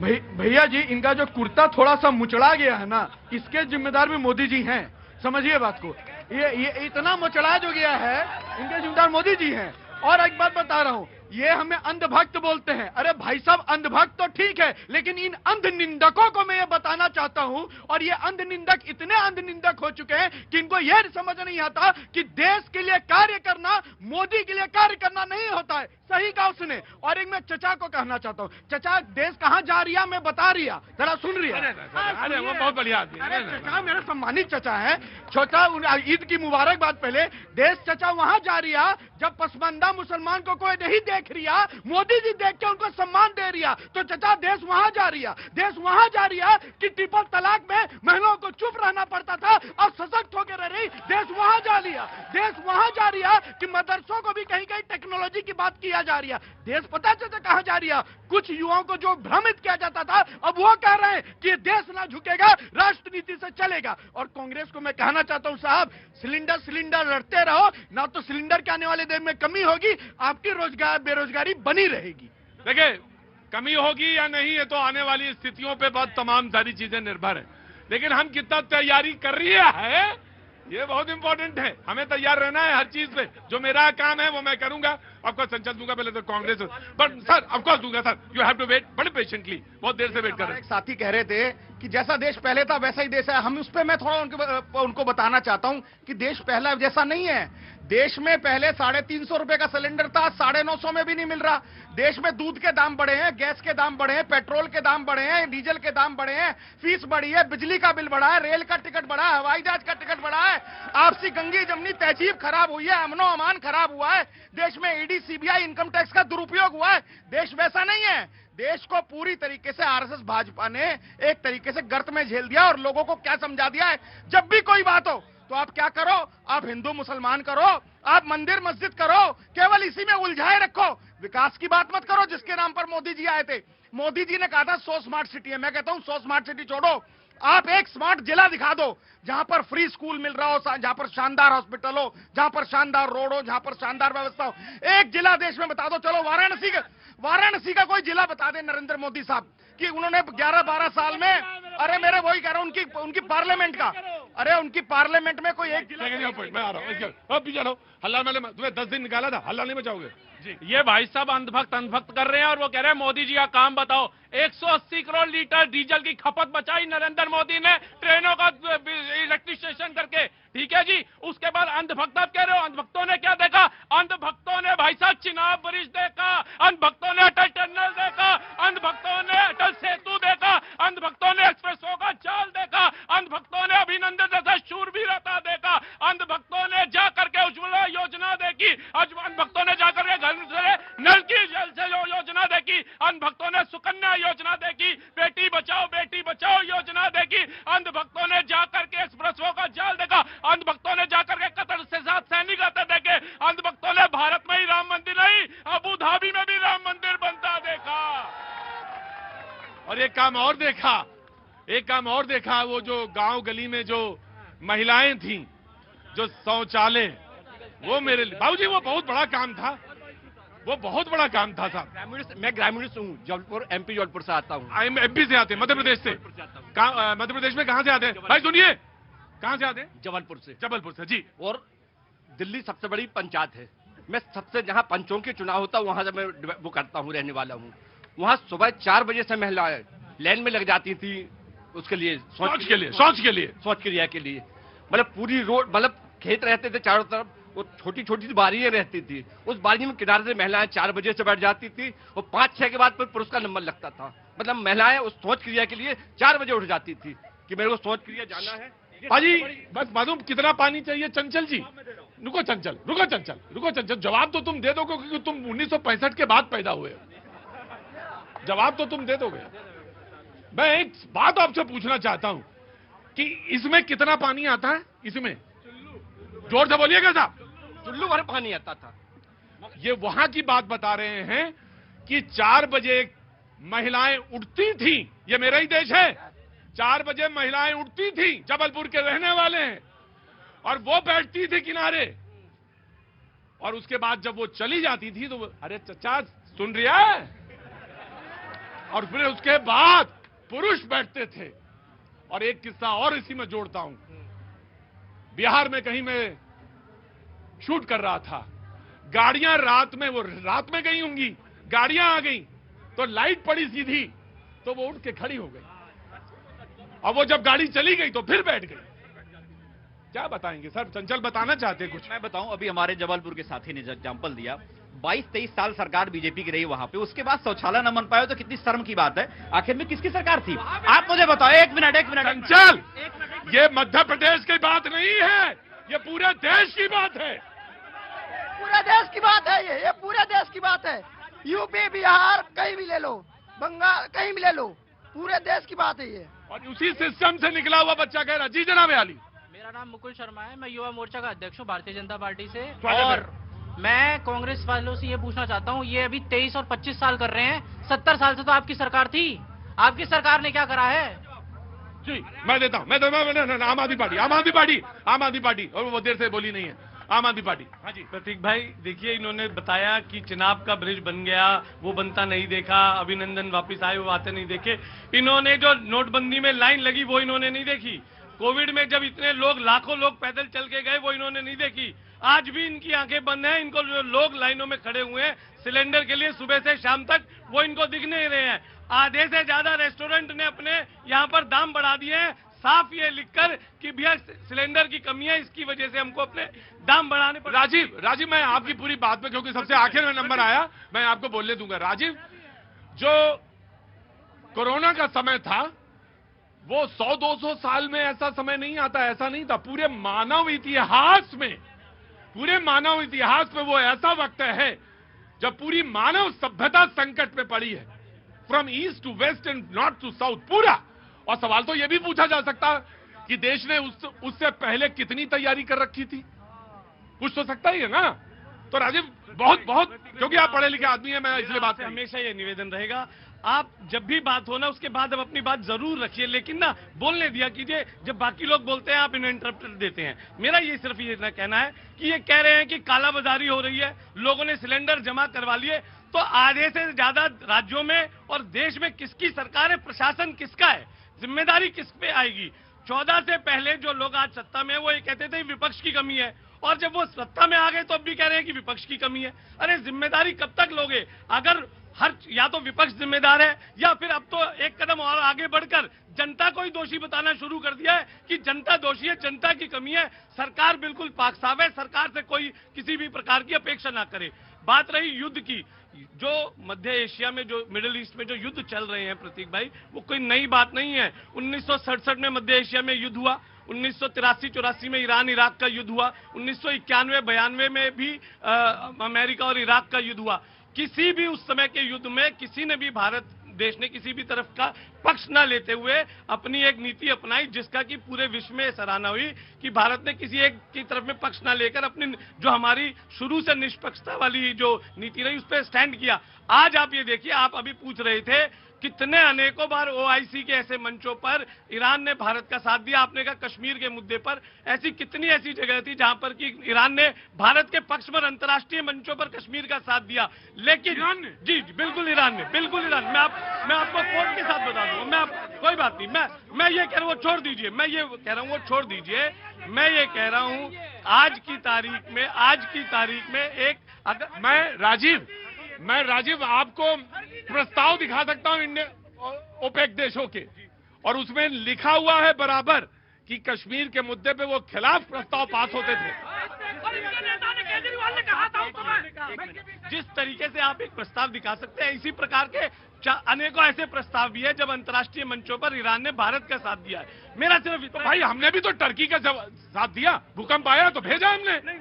भैया जी, इनका जो कुर्ता थोड़ा सा मुचड़ा गया है ना, इसके जिम्मेदार भी मोदी जी हैं। समझिए बात को। ये इतना मुचड़ा जो गया है, इनके जिम्मेदार मोदी जी हैं। और एक बात बता रहा हूं, ये हमें अंधभक्त बोलते हैं। अरे भाई साहब, अंधभक्त तो ठीक है, लेकिन इन अंध निंदकों को मैं ये बताना चाहता हूं, और ये अंध निंदक इतने अंध निंदक हो चुके हैं कि इनको यह समझ नहीं आता कि देश के लिए कार्य करना, मोदी के लिए कार्य करना नहीं होता है। सही कहा उसने। और एक मैं चचा को कहना चाहता हूं, चचा देश कहां जा रही है मैं बता रही है, जरा सुन रही है। अरे वो बहुत बढ़िया आदमी है। चचा मेरे सम्मानित चचा है। छोटा ईद की मुबारकबाद पहले। देश चचा वहां जा रही है जब पसमानदा मुसलमान को कोई नहीं देख रही है, मोदी जी देख के उनको सम्मान दे रही है। तो चचा देश वहां जा रही है, देश वहां जा रही है कि ट्रिपल तलाक में महिलाओं को चुप रहना पड़ता था और सशक्त होकर रह रही। देश वहां जा रही है, देश वहां जा रही है कि मदरसों को भी कहीं कहीं टेक्नोलॉजी की बात किया जा रही है। देश पता चलता कहां जा रही है। कुछ युवाओं को जो भ्रमित किया जाता था, अब वो कह रहे हैं कि देश ना झुकेगा, राष्ट्रनीति से चलेगा। और कांग्रेस को मैं कहना चाहता हूं, साहब सिलेंडर लड़ते रहो ना, तो सिलेंडर के आने वाले दिन में कमी होगी, आपकी रोजगार बेरोजगारी बनी रहेगी। देखिए, कमी होगी या नहीं ये तो आने वाली स्थितियों पे बहुत तमाम सारी चीजें निर्भर है, लेकिन हम कितना तैयारी कर रही है ये बहुत इंपॉर्टेंट है। हमें तैयार रहना है हर चीज पे। जो मेरा काम है वो मैं करूंगा। आपको संसद दूंगा पहले तो कांग्रेस, बट सर ऑफकोर्स दूंगा sir. You have to wait बड़े पेशेंटली, बहुत देर से वेट कर रहे हैं। एक साथी कह रहे थे कि जैसा देश पहले था वैसा ही देश है। हम उस पर मैं थोड़ा उनको बताना चाहता हूं कि देश पहला जैसा नहीं है। देश में पहले 350 रुपए का सिलेंडर था, 950 में भी नहीं मिल रहा। देश में दूध के दाम बढ़े हैं, गैस के दाम बढ़े हैं, पेट्रोल के दाम बढ़े हैं, डीजल के दाम बढ़े हैं, फीस बढ़ी है, बिजली का बिल बढ़ा है, रेल का टिकट बढ़ा है, हवाई जहाज का टिकट बढ़ा है, आपसी गंगी जमनी तहजीब खराब हुई है, अमनो अमान खराब हुआ है, देश में ईडी सीबीआई इनकम टैक्स का दुरुपयोग हुआ है। देश वैसा नहीं है। देश को पूरी तरीके से आरएसएस भाजपा ने एक तरीके से गर्त में झेल दिया और लोगों को क्या समझा दिया है, जब भी कोई बात हो तो आप क्या करो, आप हिंदू मुसलमान करो, आप मंदिर मस्जिद करो, केवल इसी में उलझाए रखो। विकास की बात मत करो जिसके नाम पर मोदी जी आए थे। मोदी जी ने कहा था 100 स्मार्ट सिटी है। मैं कहता हूं 100 स्मार्ट सिटी छोड़ो, आप एक स्मार्ट जिला दिखा दो जहां पर फ्री स्कूल मिल रहा हो, जहां पर शानदार हॉस्पिटल हो, जहां पर शानदार रोड हो, जहां पर शानदार व्यवस्था हो। एक जिला देश में बता दो। चलो वाराणसी का कोई जिला बता दे नरेंद्र मोदी साहब कि उन्होंने 11-12 साल में, अरे मेरे वही कह रहा हूं उनकी पार्लियामेंट का, अरे उनकी पार्लियामेंट में कोई एक जिला। मैं आ रहा हूँ, अब भी चलो। हल्ला मैंने तुम्हें 10 दिन निकाला था, हल्ला नहीं बचाओगे जी। ये भाई साहब अंधभक्त कर रहे हैं और वो कह रहे हैं मोदी जी का काम बताओ। 180 करोड़ लीटर डीजल की खपत बचाई नरेंद्र मोदी ने ट्रेनों का इलेक्ट्रिफिकेशन करके, ठीक है जी। उसके बाद अंधभक्त आप कह रहे हो, अंधभक्तों ने क्या देखा? अंधभक्तों ने भाई साहब चिनाब ब्रिज देखा, अंधभक्तों ने अटल टनल देखा, अंधभक्तों ने अटल सेतु देखा, अंधभक्तों ने एक्सप्रेसों का जाल देखा, अंधभक्तों ने अभिनंदन जैसा शूरवीर रथा देखा, अंधभक्तों ने जाकर के उज्ज्वला योजना देखी, अंधभक्तों ने जाकर के नल की जल से योजना देखी, अंधभक्तों ने सुकन्या योजना देखी, बेटी बचाओ योजना देखी, अंधभक्तों ने जाकर के एक्सप्रेसों का जाल देखा, अंधभक्तों ने जाकर के कतर से 7 सैनिक आते देखे, अंधभक्तों ने भारत में ही राम मंदिर नहीं अबू धाबी में भी राम मंदिर बनता देखा। और एक काम और देखा, वो जो गांव गली में जो महिलाएं थीं, जो शौचालय, वो मेरे लिए बाबूजी वो बहुत बड़ा काम था, वो बहुत बड़ा काम था साहब। मैं ग्रामीण से हूँ, जबलपुर, एमपी जबलपुर से आता हूँ। एमपी से आते हैं, मध्य प्रदेश से। मध्य प्रदेश में कहां से आते हैं भाई? सुनिए, कहां से आते हैं? जबलपुर से जी। और दिल्ली सबसे बड़ी पंचायत है। मैं सबसे जहां पंचों के चुनाव होता हूं वहां से मैं वो करता हूं, रहने वाला हूं। वहां सुबह 4 बजे से महिलाएं लाइन में लग जाती थी उसके लिए, शौच क्रिया के लिए। मतलब पूरी रोड, मतलब खेत रहते थे चारों तरफ, वो छोटी छोटी बारियां रहती थी, उस बारी में किनारे से महिलाएं 4 बजे से बैठ जाती थी और 5-6 के बाद फिर पुरुष का नंबर लगता था। मतलब महिलाएं उस शौच क्रिया के लिए 4 बजे उठ जाती थी कि मेरे को शौच क्रिया जाना है। भाजी बस मालूम कितना पानी चाहिए? चंचल जी रुको चंचल, जवाब तो तुम दे दोगे क्योंकि तुम 1965 के बाद पैदा हुए हो। जवाब तो तुम दे दोगे। मैं एक बात आपसे पूछना चाहता हूं कि इसमें कितना पानी आता है? इसमें जोर से बोलिएगा साहब। चुल्लू भर पानी आता था। ये वहां की बात बता रहे हैं कि 4 बजे महिलाएं उठती थी। ये मेरा ही देश है। 4 बजे महिलाएं उठती थी, जबलपुर के रहने वाले हैं, और वो बैठती थी किनारे, और उसके बाद जब वो चली जाती थी तो अरे चचा सुन रही है? और फिर उसके बाद पुरुष बैठते थे। और एक किस्सा और इसी में जोड़ता हूं। बिहार में कहीं मैं शूट कर रहा था, गाड़ियां रात में गई होंगी, गाड़ियां आ गई तो लाइट पड़ी सीधी, तो वो उठ के खड़ी हो गई। और वो जब गाड़ी चली गई तो फिर बैठ गई। क्या बताएंगे सर? चंचल बताना चाहते कुछ? मैं बताऊं, अभी हमारे जबलपुर के साथी ने एग्जाम्पल दिया, 22-23 साल सरकार बीजेपी की रही वहां पे, उसके बाद शौचालय न बन पाए तो कितनी शर्म की बात है। आखिर में किसकी सरकार थी? आप मुझे बताओ। एक मिनट चंचल, ये मध्य प्रदेश की बात नहीं है, ये पूरे देश की बात है। पूरे देश की बात है ये पूरे देश की बात है। यूपी, बिहार, कहीं भी ले लो, बंगाल, कहीं भी ले लो, पूरे देश की बात है ये। और उसी सिस्टम से निकला हुआ बच्चा कह रहा। जी जनाब आली। मेरा नाम मुकुल शर्मा है, मैं युवा मोर्चा का अध्यक्ष हूँ भारतीय जनता पार्टी से। स्वागत है। और मैं कांग्रेस वालों से ये पूछना चाहता हूँ, ये अभी 23 और 25 साल कर रहे हैं, 70 साल से तो आपकी सरकार थी, आपकी सरकार ने क्या करा है? जी मैं देता हूँ, आम आदमी पार्टी और वो देर से बोली नहीं है, आम आदमी पार्टी। हाँ जी प्रतीक भाई, देखिए इन्होंने बताया कि चिनाब का ब्रिज बन गया, वो बनता नहीं देखा, अभिनंदन वापस आए, वो आते नहीं देखे। इन्होंने जो नोटबंदी में लाइन लगी वो इन्होंने नहीं देखी। कोविड में जब इतने लोग, लाखों लोग पैदल चल के गए, वो इन्होंने नहीं देखी। आज भी इनकी आंखें बंद हैं। इनको जो लोग लाइनों में खड़े हुए हैं सिलेंडर के लिए सुबह से शाम तक, वो इनको दिख नहीं रहे हैं। आधे से ज्यादा रेस्टोरेंट ने अपने यहाँ पर दाम बढ़ा दिए हैं, साफ ये लिखकर कि भैया सिलेंडर की कमी है, इसकी वजह से हमको अपने दाम बढ़ाने पड़े। राजीव मैं आपकी पूरी बात में, क्योंकि सबसे आखिर में नंबर आया, मैं आपको बोलने दूंगा। राजीव, जो कोरोना का समय था वो 100-200 साल में ऐसा समय नहीं आता, ऐसा नहीं था। पूरे मानव इतिहास में वो ऐसा वक्त है जब पूरी मानव सभ्यता संकट में पड़ी है, from east to west and north to south, पूरा। और सवाल तो यह भी पूछा जा सकता कि देश ने उससे पहले कितनी तैयारी कर रखी थी, कुछ तो सकता ही है ना। तो राजीव बहुत, क्योंकि आप पढ़े लिखे आदमी हैं, मैं इसलिए बात हमेशा ये निवेदन रहेगा, आप जब भी बात हो ना उसके बाद अब अपनी बात जरूर रखिए, लेकिन ना बोलने दिया कीजिए। जब बाकी लोग बोलते हैं आप इन्हें इंटरप्ट देते हैं। मेरा ये सिर्फ ये ना कहना है कि ये कह रहे हैं कि कालाबाजारी हो रही है, लोगों ने सिलेंडर जमा करवा लिए, तो आधे से ज्यादा राज्यों में और देश में किसकी सरकार है, प्रशासन किसका है, जिम्मेदारी किस पे आएगी? 14 से पहले जो लोग आज सत्ता में है वो ये कहते थे विपक्ष की कमी है, और जब वो सत्ता में आ गए तो अब भी कह रहे हैं कि विपक्ष की कमी है। अरे जिम्मेदारी कब तक लोगे? अगर या तो विपक्ष जिम्मेदार है, या फिर अब तो एक कदम और आगे बढ़कर जनता को ही दोषी बताना शुरू कर दिया है कि जनता दोषी है, जनता की कमी है। सरकार बिल्कुल पाक साफ है, सरकार से कोई किसी भी प्रकार की अपेक्षा ना करे। बात रही युद्ध की, जो मध्य एशिया में, जो मिडिल ईस्ट में जो युद्ध चल रहे हैं प्रतीक भाई, वो कोई नई बात नहीं है। 1967 में मध्य एशिया में युद्ध हुआ, 1983-84 में ईरान इराक का युद्ध हुआ, 1991-92 में भी अमेरिका और इराक का युद्ध हुआ। किसी भी उस समय के युद्ध में किसी ने भी, भारत देश ने किसी भी तरफ का पक्ष न लेते हुए अपनी एक नीति अपनाई, जिसका कि पूरे विश्व में सराहना हुई कि भारत ने किसी एक की तरफ में पक्ष न लेकर अपनी जो हमारी शुरू से निष्पक्षता वाली जो नीति रही उस पर स्टैंड किया। आज आप ये देखिए, आप अभी पूछ रहे थे कितने अनेकों बार ओआईसी के ऐसे मंचों पर ईरान ने भारत का साथ दिया। आपने कहा कश्मीर के मुद्दे पर, ऐसी कितनी ऐसी जगह थी जहां पर कि ईरान ने भारत के पक्ष पर अंतर्राष्ट्रीय मंचों पर कश्मीर का साथ दिया। लेकिन ईरान ने, जी बिल्कुल ईरान ने, बिल्कुल ईरान। मैं आपको कोर्ट के साथ बता दूंगा। कोई बात नहीं, मैं ये कह रहा हूँ वो छोड़ दीजिए, मैं ये कह रहा हूँ वो छोड़ दीजिए। मैं ये कह रहा हूँ आज की तारीख में एक, अगर मैं राजीव आपको प्रस्ताव दिखा सकता हूं इंडियन ओपेक देशों के, और उसमें लिखा हुआ है बराबर कि कश्मीर के मुद्दे पे वो खिलाफ प्रस्ताव पास होते थे। जिस तरीके से आप एक प्रस्ताव दिखा सकते हैं, इसी प्रकार के अनेकों ऐसे प्रस्ताव भी है जब अंतर्राष्ट्रीय मंचों पर ईरान ने भारत का साथ दिया है। मेरा सिर्फ तो भाई हमने भी तो टर्की का साथ दिया, भूकंप आया तो भेजा हमने।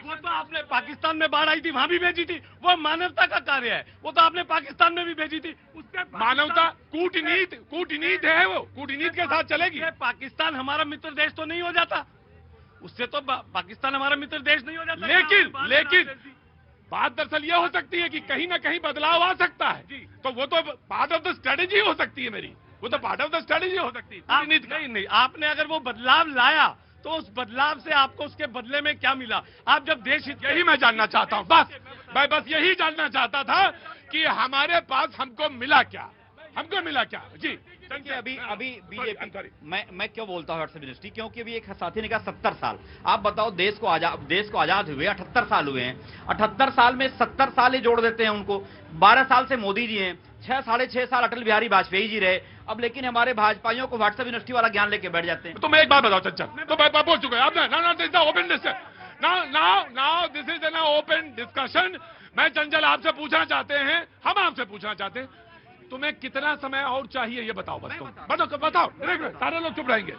वो तो आपने पाकिस्तान में बाढ़ आई थी, वहां भी भेजी थी, वो मानवता का कार्य है, वो तो आपने पाकिस्तान में भी भेजी थी। उसके मानवता कूटनीति है, वो कूटनीति के साथ चलेगी। पाकिस्तान हमारा मित्र देश तो नहीं हो जाता, उससे तो पाकिस्तान हमारा मित्र देश नहीं हो जाता। लेकिन बात दरअसल ये हो सकती है कि कहीं ना कहीं बदलाव आ सकता है, तो वो तो पार्ट ऑफ द स्ट्रेटेजी हो सकती है मेरी, वो तो पार्ट ऑफ द स्ट्रेटेजी हो सकती है। नहीं, आपने अगर वो बदलाव लाया तो उस बदलाव से आपको उसके बदले में क्या मिला? आप जब देश हित, यही मैं जानना चाहता हूं, मैं बस यही जानना चाहता था कि हमारे पास हमको मिला क्या। हमको मिला क्या जी? देखिए अभी I'm बीजेपी sorry. मैं क्यों बोलता हूँ व्हाट्सएप यूनिवर्सिटी, क्योंकि अभी एक साथी ने कहा 70 साल। आप बताओ, देश को आजाद हुए 78 साल हुए हैं। 78 साल में 70 साल ही जोड़ देते हैं उनको। 12 साल से मोदी जी हैं, 6 साल अटल बिहारी वाजपेयी जी रहे। अब लेकिन हमारे भाजपाइयों को व्हाट्सएप यूनिवर्सिटी वाला ज्ञान लेके बैठ जाते हैं। तो मैं एक बात बताओ चंचल, तो मैं बोल चुका है आपने। ना this is open discussion. Now this is an open discussion. मैं चंचल आपसे पूछना चाहते हैं, हम आपसे पूछना चाहते हैं, तुम्हें कितना समय और चाहिए ये बताओ बस। तुम बताओ, सारे लोग चुप रहेंगे।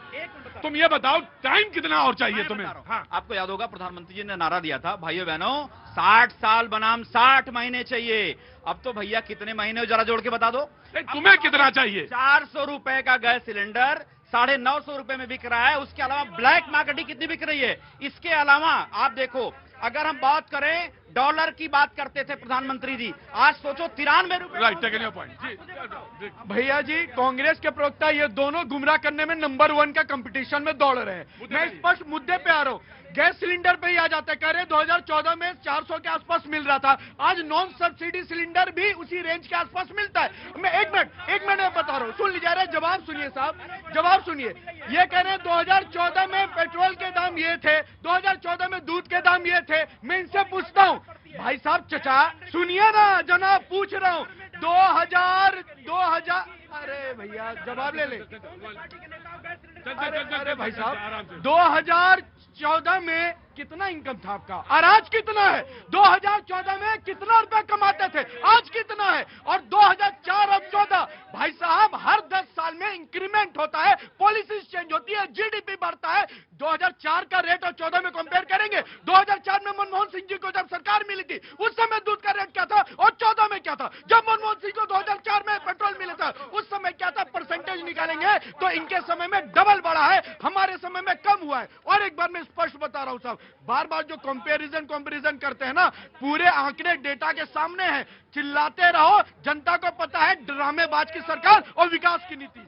तुम ये बताओ टाइम कितना और चाहिए तुम्हें? हाँ। आपको याद होगा प्रधानमंत्री जी ने नारा दिया था, भाइयों बहनों 60 साल बनाम 60 महीने चाहिए। अब तो भैया कितने महीने जरा जोड़ के बता दो। तुम्हें कितना चाहिए? 400 रुपए का गैस सिलेंडर 950 रुपए में बिक रहा है। उसके अलावा ब्लैक मार्केटिंग कितनी बिक रही है? इसके अलावा आप देखो, अगर हम बात करें डॉलर की, बात करते थे प्रधानमंत्री जी, आज सोचो 93 रुपए। राइट, टेकन योर पॉइंट जी। भैया जी, कांग्रेस के प्रवक्ता ये दोनों गुमराह करने में नंबर 1 का कंपटीशन में दौड़ रहे हैं। मैं स्पष्ट मुद्दे पे आ रहा हूँ। गैस सिलेंडर पे ही आ जाते, कह रहे 2014 में 400 के आसपास मिल रहा था, आज नॉन सब्सिडी सिलेंडर भी उसी रेंज के आसपास मिलता है। मैं एक मिनट में बता रहा हूँ, सुन लीजिए। अरे जवाब सुनिए साहब, जवाब सुनिए। ये कह रहे हैं 2014 में पेट्रोल के दाम ये थे, 2014 में दूध के दाम ये थे। मैं इनसे पूछता हूँ, भाई साहब चचा सुनिए ना, जनाब पूछ रहा हूँ 2000 अरे भैया जवाब ले ले। अरे भाई साहब 2014 में कितना इनकम था आपका और आज कितना है? 2014 में कितना रुपए कमाते थे, आज कितना है? और 2004 और 14 भाई साहब हर 10 साल में इंक्रीमेंट होता है, पॉलिसीज चेंज होती है, जीडीपी बढ़ता है। 2004 का रेट और 14 में कंपेयर करेंगे। 2004 में मनमोहन सिंह जी को जब सरकार मिली थी उस समय दूध का रेट क्या था और 14 में क्या था? जब मनमोहन सिंह को 2004 में पेट्रोल मिला था उस समय क्या था? परसेंटेज निकालेंगे तो इनके समय में डबल बढ़ा है, हमारे समय में कम हुआ है। और एक बार मैं स्पष्ट बता रहा हूं साहब, बार बार जो कंपैरिजन करते हैं ना, पूरे आंकड़े डेटा के सामने हैं। चिल्लाते रहो, जनता को पता है ड्रामेबाज की सरकार और विकास की नीति।